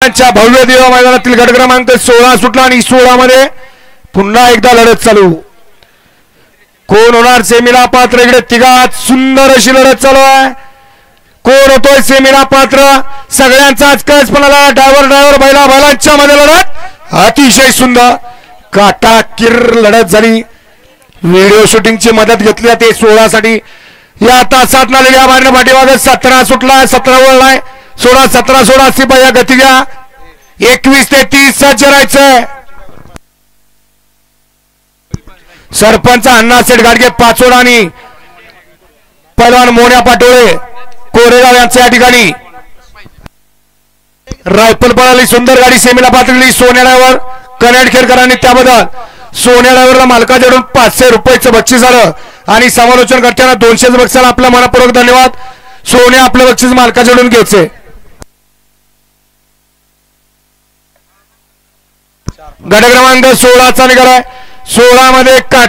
मैदानाच्या भव्य देवा मैदानातील गट क्रमांक 16 सुटला आणि 16 मध्ये पुन्हा एकदा लढत चालू. कोण होणार सेमीला पात्र? इकडे तिघात सुंदर अशी लढत चालू आहे. कोण होतोय सेमीला पात्र? सगळ्यांचा आजकाल पणाला ड्रायव्हर बैलांच्या मध्ये लढत अतिशय सुंदर काटाकीर लढत झाली. व्हिडिओ शूटिंगची मदत घेतली जाते 16 साठी. या तासात नालेल्या बाहेर पाठीमागे 17 सुटलाय, 17 वळलाय, 16 17 16 अशी या गती घ्या. 21 ते 30 सज्ज राहायचंय. सरपंच अण्णासेठ गाडगे पाचोड आणि पैलवान मोन्या पाटोळे कोरेगाव यांच्या या ठिकाणी रायफल पळाली. सुंदर गाडी सेमीला पात्रली. सोन्या ड्रायव्हर कनेडखेडकरांनी त्याबद्दल सोन्या ड्रायव्हरला मालकाकडून 500 रुपयाचं बक्षीस झालं आणि समालोचन करताना 200 बक्षीसाला आपला मनपूर्वक धन्यवाद. सोन्या आपलं बक्षीस मालकाकडून घ्यायचे. गट क्रमांक 16 चा निकाल आहे. 16 मध्ये काटा